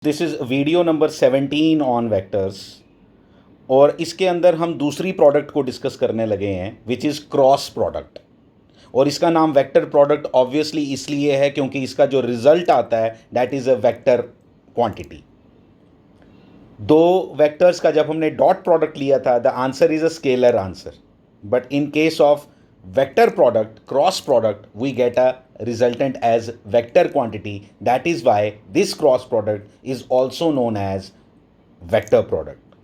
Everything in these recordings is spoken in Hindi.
This is video number 17 on vectors. और इसके अंदर हम दूसरी प्रोडक्ट को डिस्कस करने लगे हैं विच इज़ क्रॉस प्रोडक्ट। और इसका नाम वेक्टर प्रोडक्ट ऑब्वियसली इसलिए है क्योंकि इसका जो रिजल्ट आता है that is a vector quantity. दो वेक्टर्स का जब हमने डॉट प्रोडक्ट लिया था the answer is a scalar answer, but in case of vector product cross product we get a resultant as vector quantity. That is why this cross product is also known as vector product.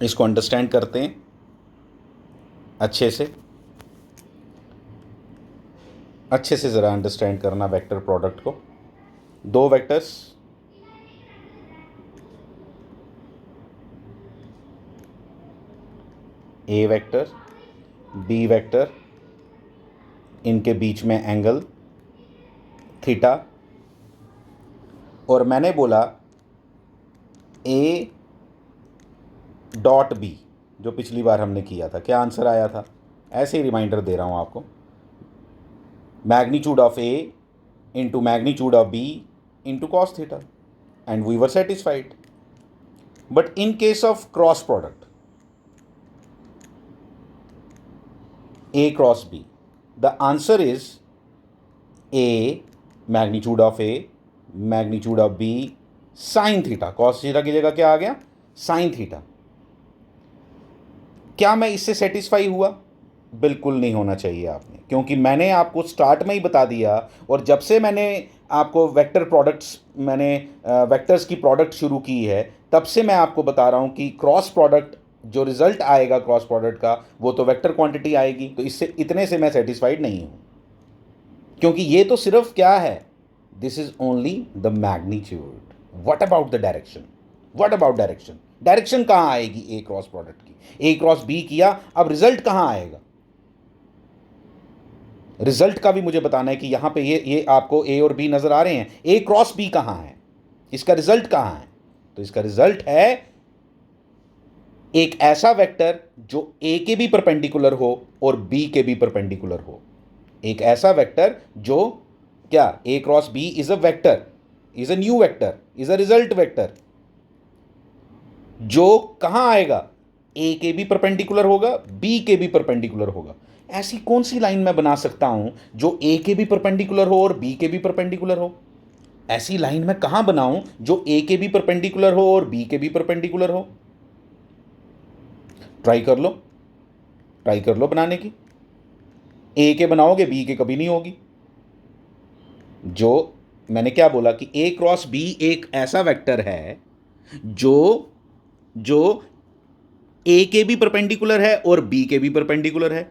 इसको अंडरस्टैंड करते हैं अच्छे से ज़रा अंडरस्टैंड करना वेक्टर प्रोडक्ट को। दो vectors A vector B vector, इनके बीच में एंगल थीटा, और मैंने बोला ए डॉट बी जो पिछली बार हमने किया था, क्या आंसर आया था? ऐसे ही रिमाइंडर दे रहा हूँ आपको। Magnitude of A into magnitude of B into cos theta, and we were satisfied. But in case of cross product A cross B, the answer is A magnitude of A magnitude of B sin theta। cos theta की जगह क्या आ गया? sin theta। क्या मैं इससे सेटिस्फाई हुआ? बिल्कुल नहीं होना चाहिए आपने, क्योंकि मैंने आपको स्टार्ट में ही बता दिया। और जब से मैंने आपको वेक्टर प्रोडक्ट्स वेक्टर्स की प्रोडक्ट शुरू की है तब से मैं आपको बता रहा हूँ कि क्रॉस प्रोडक्ट जो रिजल्ट आएगा क्रॉस प्रोडक्ट का वो तो वेक्टर क्वांटिटी आएगी। तो इससे इतने से मैं सेटिस्फाइड नहीं हूं, क्योंकि ये तो सिर्फ क्या है, this is only the magnitude. What about the direction? What about direction? Direction कहां आएगी ए क्रॉस प्रोडक्ट की? ए क्रॉस बी किया, अब रिजल्ट कहां आएगा? रिजल्ट का भी मुझे बताना है कि यहां पे ये आपको ए और बी नजर आ रहे हैं, ए क्रॉस बी कहां है, इसका रिजल्ट कहां है? तो इसका रिजल्ट है एक ऐसा वेक्टर जो ए के भी परपेंडिकुलर हो और बी के भी परपेंडिकुलर हो। एक ऐसा वेक्टर जो क्या, A cross B is a vector, is a new vector, is a result vector, जो कहां आएगा, ए के भी परपेंडिकुलर होगा, बी के भी परपेंडिकुलर होगा। ऐसी कौन सी लाइन मैं बना सकता हूं जो ए के भी परपेंडिकुलर हो और बी के भी परपेंडिकुलर हो? ऐसी लाइन मैं कहां बनाऊं जो ए के भी परपेंडिकुलर हो और बी के भी परपेंडिकुलर हो? ट्राई कर लो बनाने की। ए के बनाओगे बी के कभी नहीं होगी। जो मैंने क्या बोला कि ए क्रॉस बी एक ऐसा वेक्टर है जो जो ए के भी परपेंडिकुलर है और बी के भी परपेंडिकुलर है।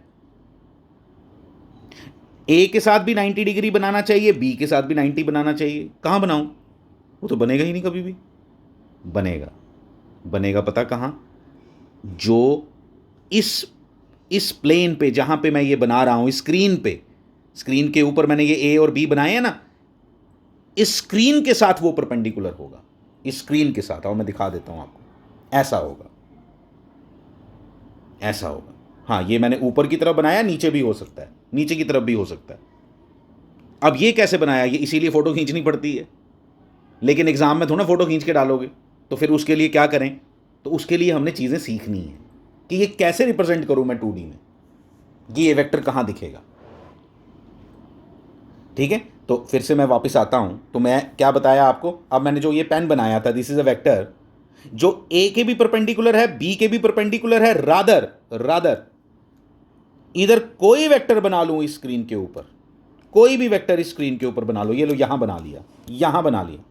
ए के साथ भी 90 डिग्री बनाना चाहिए, बी के साथ भी 90 बनाना चाहिए। कहां बनाऊं? वो तो बनेगा ही नहीं कभी भी। बनेगा पता कहां? जो इस प्लेन पे जहां पे मैं ये बना रहा हूं, स्क्रीन के ऊपर मैंने ये ए और बी बनाए हैं ना, इस स्क्रीन के साथ वो परपेंडिकुलर होगा। इस स्क्रीन के साथ, और मैं दिखा देता हूं आपको। ऐसा होगा। हाँ, ये मैंने ऊपर की तरफ बनाया, नीचे भी हो सकता है, नीचे की तरफ भी हो सकता है। अब ये कैसे बनाया? ये इसीलिए फोटो खींचनी पड़ती है, लेकिन एग्जाम में थोड़ा फोटो खींच के डालोगे। तो फिर उसके लिए क्या करें? तो उसके लिए हमने चीजें सीखनी है कि ये कैसे रिप्रेजेंट करूं मैं 2D में, कि ये वेक्टर कहां दिखेगा। ठीक है, तो फिर से मैं वापस आता हूं। तो मैं क्या बताया आपको? अब मैंने जो ये पेन बनाया था, दिस इज अ वेक्टर जो ए के भी परपेंडिकुलर है, बी के भी परपेंडिकुलर है। रादर इधर कोई वेक्टर बना लूं इस स्क्रीन के ऊपर, कोई भी वेक्टर इस स्क्रीन के ऊपर बना लो। ये लो, यहां बना लिया, यहां बना लिया।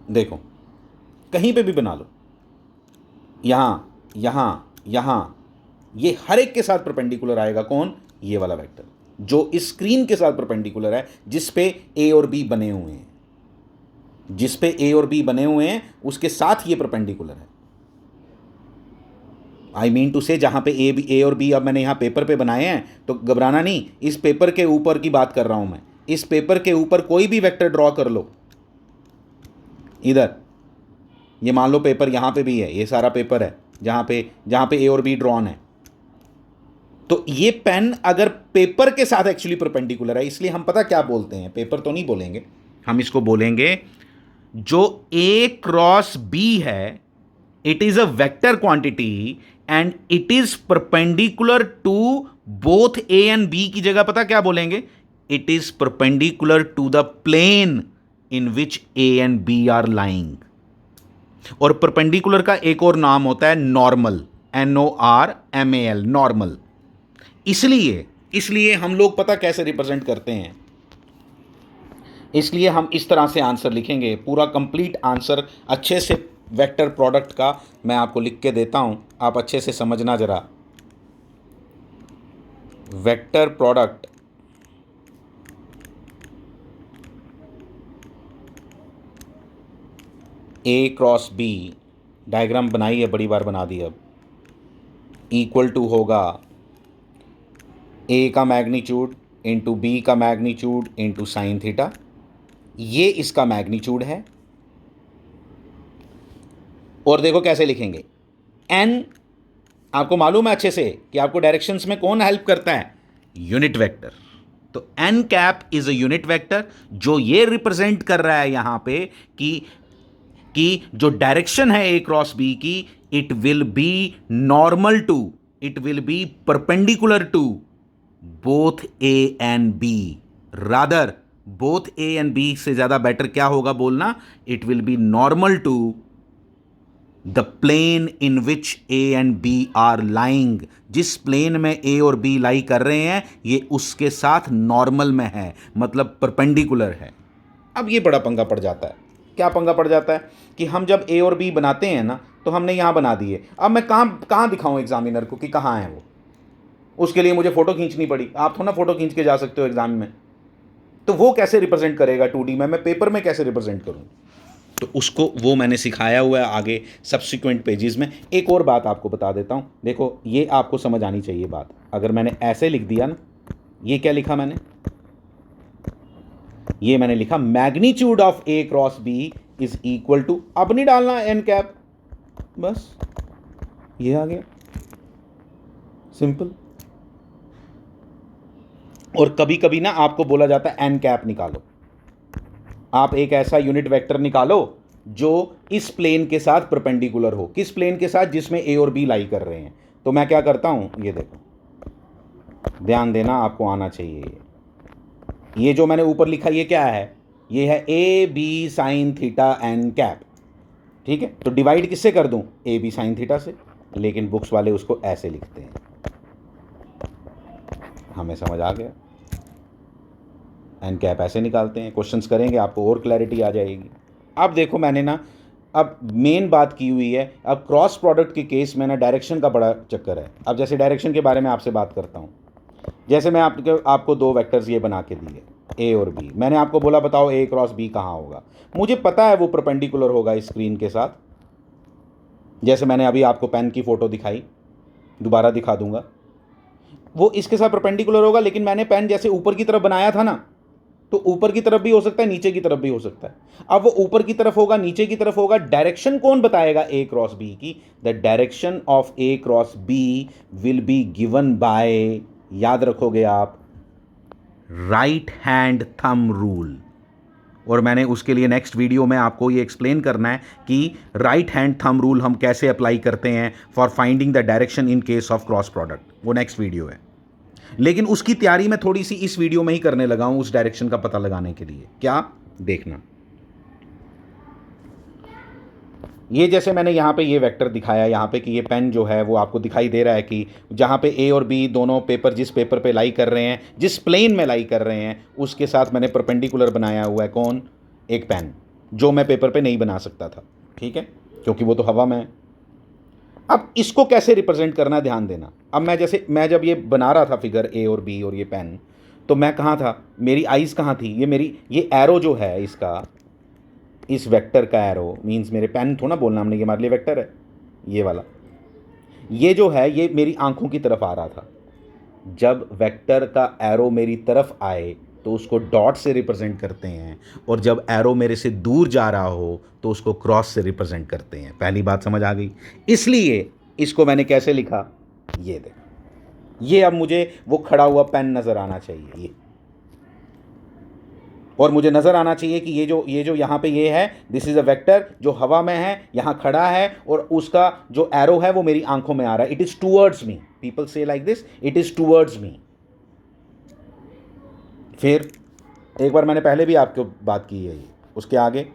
देखो, कहीं पे भी बना लो, यहां, ये हर एक के साथ परपेंडिकुलर आएगा। कौन? ये वाला वेक्टर जो इस स्क्रीन के साथ परपेंडिकुलर है, जिस पे ए और बी बने हुए हैं, उसके साथ ये परपेंडिकुलर है। आई मीन टू से जहां पे ए और बी अब मैंने यहां पेपर पे बनाए हैं, तो घबराना नहीं, इस पेपर के ऊपर की बात कर रहा हूं मैं। इस पेपर के ऊपर कोई भी वेक्टर ड्रॉ कर लो। इधर ये मान लो पेपर यहां पे भी है, ये सारा पेपर है जहां पे ए और बी ड्रॉन है। तो ये पेन अगर पेपर के साथ एक्चुअली परपेंडिकुलर है, इसलिए हम पता क्या बोलते हैं, पेपर तो नहीं बोलेंगे, हम इसको बोलेंगे जो ए क्रॉस बी है, it is a vector quantity and it is perpendicular to both A and B की जगह पता क्या बोलेंगे, it is perpendicular to the plane in which A and B are lying. और परपेंडिकुलर का एक और नाम होता है नॉर्मल, NORMAL, नॉर्मल। इसलिए इसलिए हम लोग पता कैसे रिप्रेजेंट करते हैं, इसलिए हम इस तरह से आंसर लिखेंगे, पूरा कंप्लीट आंसर अच्छे से वेक्टर प्रोडक्ट का मैं आपको लिख के देता हूं, आप अच्छे से समझना जरा। Vector product A cross B, diagram बनाई है, बड़ी बार बना दी, अब इक्वल टू होगा ए का मैग्नीट्यूड इंटू बी का मैग्नीट्यूड इंटू साइन थीटा, ये इसका मैग्नीट्यूड है। और देखो कैसे लिखेंगे, एन आपको मालूम है अच्छे से कि आपको डायरेक्शंस में कौन हेल्प करता है, यूनिट वेक्टर। तो n cap is a unit vector, जो ये रिप्रेजेंट कर रहा है यहां पे कि जो डायरेक्शन है ए क्रॉस बी की, it will be normal to, it will be perpendicular to both A and B, rather both A and B से ज्यादा बेटर क्या होगा बोलना, it will be normal to the plane in which A and B are lying. जिस प्लेन में ए और बी लाई कर रहे हैं ये उसके साथ नॉर्मल में है, मतलब परपेंडिकुलर है। अब ये बड़ा पंगा पड़ जाता है, क्या पंगा पड़ जाता है कि हम जब ए और बी बनाते हैं ना, तो हमने यहां बना दिए, अब मैं कहां दिखाऊं एग्जामिनर को कि कहां है वो, उसके लिए मुझे फोटो खींचनी पड़ी। आप थोड़ा फोटो खींच के जा सकते हो एग्जाम में, तो वो कैसे रिप्रेजेंट करेगा 2D में, मैं पेपर में कैसे रिप्रेजेंट करूं, तो उसको वो मैंने सिखाया हुआ है आगे सब्सिक्वेंट पेजेस में। एक और बात आपको बता देता हूँ, देखो ये आपको समझ आनी चाहिए बात, अगर मैंने ऐसे लिख दिया ना, ये क्या लिखा मैंने, ये मैंने लिखा magnitude of A cross B is equal to, अब नहीं डालना एन कैप, बस ये आ गया, सिंपल। और कभी कभी ना आपको बोला जाता है एन कैप निकालो, आप एक ऐसा यूनिट वेक्टर निकालो जो इस प्लेन के साथ परपेंडिकुलर हो, किस प्लेन के साथ, जिसमें ए और बी लाई कर रहे हैं। तो मैं क्या करता हूं, ये देखो ध्यान देना, आपको आना चाहिए, ये जो मैंने ऊपर लिखा ये क्या है, ये है A B sine theta n cap, ठीक है। तो डिवाइड किससे कर दूं, ए बी साइन थीटा से, लेकिन बुक्स वाले उसको ऐसे लिखते हैं, हमें समझ आ गया, एन कैप ऐसे निकालते हैं। क्वेश्चंस करेंगे आपको और क्लैरिटी आ जाएगी। अब देखो मैंने ना अब मेन बात की हुई है, अब क्रॉस प्रोडक्ट के केस में ना डायरेक्शन का बड़ा चक्कर है। अब जैसे डायरेक्शन के बारे में आपसे बात करता हूँ, जैसे मैं आपको दो वेक्टर्स ये बना के दिए ए और बी, मैंने आपको बोला बताओ ए क्रॉस बी कहाँ होगा, मुझे पता है वो परपेंडिकुलर होगा इस स्क्रीन के साथ, जैसे मैंने अभी आपको पेन की फ़ोटो दिखाई, दोबारा दिखा दूंगा, वो इसके साथ परपेंडिकुलर होगा, लेकिन मैंने पेन जैसे ऊपर की तरफ बनाया था ना, तो ऊपर की तरफ भी हो सकता है, नीचे की तरफ भी हो सकता है। अब वो ऊपर की तरफ होगा, नीचे की तरफ होगा, डायरेक्शन कौन बताएगा ए क्रॉस बी की, the direction of A cross B will be given by, याद रखोगे आप, राइट हैंड थंब रूल। और मैंने उसके लिए नेक्स्ट वीडियो में आपको ये एक्सप्लेन करना है कि राइट हैंड थंब रूल हम कैसे अप्लाई करते हैं for finding the direction in case of cross product, वो नेक्स्ट वीडियो है। लेकिन उसकी तैयारी मैं थोड़ी सी इस वीडियो में ही करने लगा हूं, उस डायरेक्शन का पता लगाने के लिए। क्या देखना, ये जैसे मैंने यहाँ पे ये वेक्टर दिखाया यहाँ पे कि ये पेन जो है वो आपको दिखाई दे रहा है कि जहाँ पे ए और बी दोनों पेपर जिस पेपर पे लाई कर रहे हैं, जिस प्लेन में लाई कर रहे हैं, उसके साथ मैंने परपेंडिकुलर बनाया हुआ है कौन, एक पेन, जो मैं पेपर पे नहीं बना सकता था, ठीक है, क्योंकि वो तो हवा में है। अब इसको कैसे रिप्रेजेंट करना है ध्यान देना। अब मैं जब ये बना रहा था फिगर ए और बी और ये पेन, तो मैं कहाँ था, मेरी आइज़ कहाँ थी, ये एरो जो है इसका, इस वेक्टर का एरो मींस, मेरे पेन थोड़ा बोलना हमने, ये हमारे लिए वेक्टर है, ये वाला, ये जो है ये मेरी आंखों की तरफ आ रहा था। जब वेक्टर का एरो मेरी तरफ आए तो उसको डॉट से रिप्रेजेंट करते हैं, और जब एरो मेरे से दूर जा रहा हो तो उसको क्रॉस से रिप्रेजेंट करते हैं। पहली बात समझ आ गई। इसलिए इसको मैंने कैसे लिखा, ये देखो, ये अब मुझे वो खड़ा हुआ पेन नज़र आना चाहिए ये, और मुझे नज़र आना चाहिए कि ये जो यहाँ पे ये है, दिस इज़ अ वेक्टर जो हवा में है, यहाँ खड़ा है, और उसका जो एरो है वो मेरी आंखों में आ रहा है. It is towards me. People से like this, it is towards me. फिर एक बार मैंने पहले भी आपको बात की है, ये उसके आगे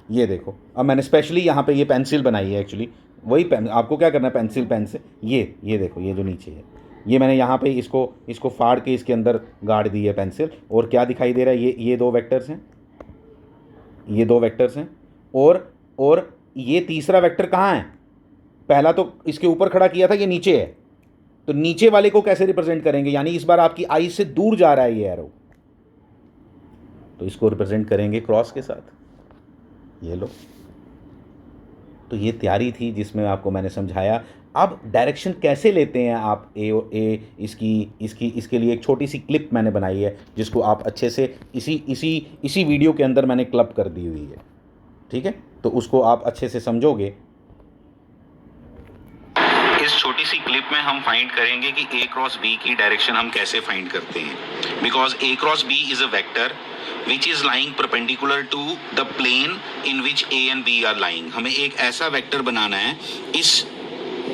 ये देखो, अब मैंने स्पेशली यहाँ पे ये पेंसिल बनाई है. एक्चुअली वही पेन, आपको क्या करना है पेंसिल पेन से, ये देखो, ये जो नीचे है, ये मैंने यहाँ पे इसको फाड़ के इसके अंदर गाड़ दी है पेंसिल. और क्या दिखाई दे रहा है, ये दो वेक्टर्स हैं, ये दो वेक्टर्स हैं, और ये तीसरा वेक्टर कहाँ है? पहला तो इसके ऊपर खड़ा किया था, ये नीचे है, तो नीचे वाले को कैसे रिप्रेजेंट करेंगे? यानी इस बार आपकी आई से दूर जा रहा है ये एरो, तो इसको रिप्रेजेंट करेंगे क्रॉस के साथ. ये लो, तो ये तैयारी थी जिसमें आपको मैंने समझाया. अब डायरेक्शन कैसे लेते हैं आप इसके लिए एक छोटी सी क्लिप मैंने बनाई है जिसको आप अच्छे से इसी वीडियो के अंदर मैंने क्लब कर दी हुई है. ठीक है, तो उसको आप अच्छे से समझोगे. इस छोटी सी क्लिप में हम फाइंड करेंगे कि ए क्रॉस बी की डायरेक्शन हम कैसे फाइंड करते हैं. Because A cross B is a vector which is lying perpendicular to the plane in which A and B are lying. हमें एक ऐसा वेक्टर बनाना है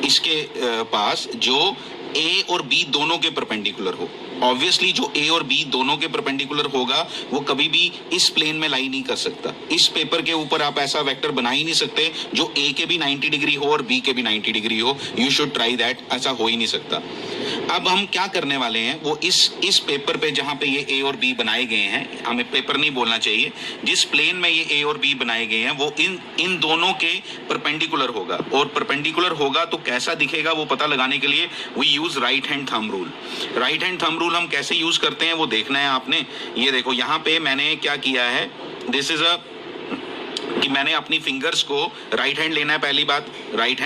इसके पास जो A और B दोनों के परपेंडिकुलर हो. ऑब्वियसली जो A और B दोनों के परपेंडिकुलर होगा वो कभी भी इस प्लेन में लाई नहीं कर सकता. इस पेपर के ऊपर आप ऐसा वेक्टर बना ही नहीं सकते जो A के भी 90 डिग्री हो और B के भी 90 डिग्री हो. You should try that. ऐसा हो ही नहीं सकता. अब हम क्या करने वाले हैं, वो इस पेपर पे जहां पे ये A और B बनाए गए हैं, हमें पेपर नहीं बोलना चाहिए, जिस प्लेन में ये A और B बनाए गए हैं वो इन दोनों के परपेंडिकुलर होगा. और परपेंडिकुलर होगा तो कैसा दिखेगा वो पता लगाने के लिए we use right hand thumb rule. Right hand thumb rule हम कैसे यूज करते हैं वो देखना है आपने. ये देखो यहाँ पे मैंने क्या किया है, दिस इज कि मैंने अपनी फिंगर्स को राइट हैंड लेना है. पहली बात, राइट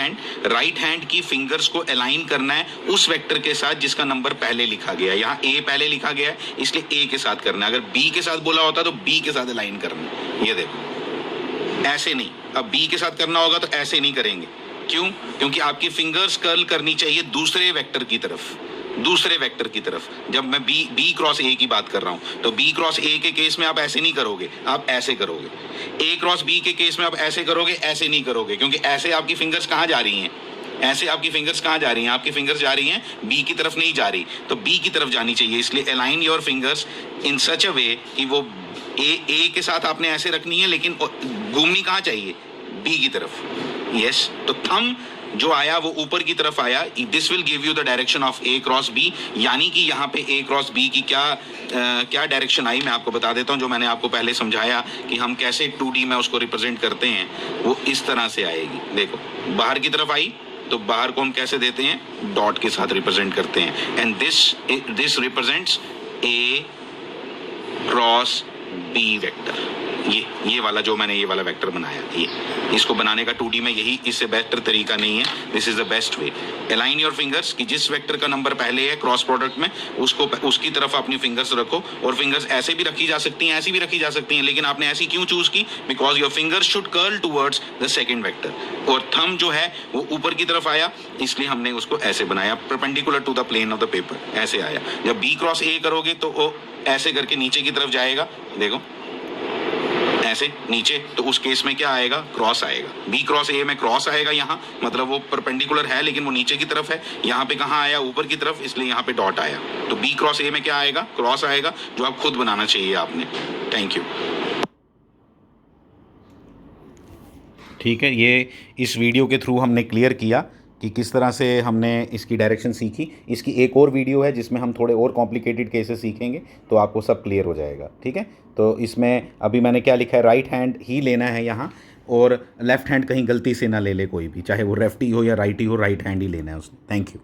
हैंड की फिंगर्स को अलाइन करना है उस वेक्टर के साथ जिसका नंबर पहले लिखा गया है. यहाँ ए पहले लिखा गया है इसलिए ए के साथ करना है. अगर बी के साथ बोला होता तो बी के साथ अलाइन करना है. ये देखो, ऐसे नहीं. अब बी के साथ करना होगा तो ऐसे नहीं करेंगे. क्यों? क्योंकि आपकी फिंगर्स कर्ल करनी चाहिए दूसरे वेक्टर की तरफ. जब मैं बी क्रॉस ए की बात कर रहा हूं तो बी क्रॉस ए के केस में आप ऐसे नहीं करोगे, आप ऐसे करोगे. ए क्रॉस बी के केस में आप ऐसे करोगे, ऐसे नहीं करोगे. क्योंकि ऐसे आपकी फिंगर्स कहाँ जा रही हैं? ऐसे आपकी फिंगर्स कहाँ जा रही हैं? आपकी फिंगर्स जा रही हैं बी की तरफ नहीं जा रही, तो बी की तरफ जानी चाहिए. इसलिए अलाइन योर फिंगर्स इन सच अ वे कि वो ए के साथ आपने ऐसे रखनी है लेकिन घूमनी कहाँ चाहिए? बी की तरफ. यस, तो थंब जो आया वो ऊपर की तरफ आया. This will give you the direction of A cross B. यानी कि यहाँ पे ए क्रॉस बी की क्या डायरेक्शन आई मैं आपको बता देता हूँ. जो मैंने आपको पहले समझाया कि हम कैसे 2D में उसको रिप्रेजेंट करते हैं, वो इस तरह से आएगी. देखो, बाहर की तरफ आई तो बाहर को हम कैसे देते हैं? डॉट के साथ रिप्रेजेंट करते हैं. And this represents A cross B vector. ये वाला जो मैंने ये वाला वेक्टर बनाया, ये इसको बनाने का 2D में यही इससे बेहतर तरीका नहीं है. This is the best way. Align your fingers कि जिस वेक्टर का नंबर पहले है क्रॉस प्रोडक्ट में उसकी तरफ अपनी फिंगर्स रखो. और फिंगर्स ऐसे भी रखी जा सकती हैं, ऐसी भी रखी जा सकती हैं, लेकिन आपने ऐसी क्यों चूज की? Because your fingers should curl towards the second vector. और थंब जो है वो ऊपर की तरफ आया इसलिए हमने उसको ऐसे बनाया, perpendicular to the plane of the paper. ऐसे आया. जब बी क्रॉस ए करोगे तो वो ऐसे करके नीचे की तरफ जाएगा. देखो, ऐसे नीचे, तो उस केस में क्या आएगा? क्रॉस आएगा. बी क्रॉस ए में क्रॉस आएगा. यहाँ मतलब वो परपेंडिकुलर है लेकिन वो नीचे की तरफ है. यहाँ पे कहाँ आया? ऊपर की तरफ, इसलिए यहाँ पे डॉट आया. तो बी क्रॉस ए में क्या आएगा? क्रॉस आएगा, जो आप खुद बनाना चाहिए आपने. Thank you. ठीक है, ये इस वीडियो के थ्रू हमने क्लियर किया कि किस तरह से हमने इसकी डायरेक्शन सीखी. इसकी एक और वीडियो है जिसमें हम थोड़े और कॉम्प्लिकेटेड केसेस सीखेंगे तो आपको सब क्लियर हो जाएगा. ठीक है, तो इसमें अभी मैंने क्या लिखा है, राइट हैंड ही लेना है यहाँ, और लेफ़्ट हैंड कहीं गलती से ना ले ले कोई भी, चाहे वो लेफ्टी हो या राइटी हो, राइट हैंड ही लेना है उसने. Thank you.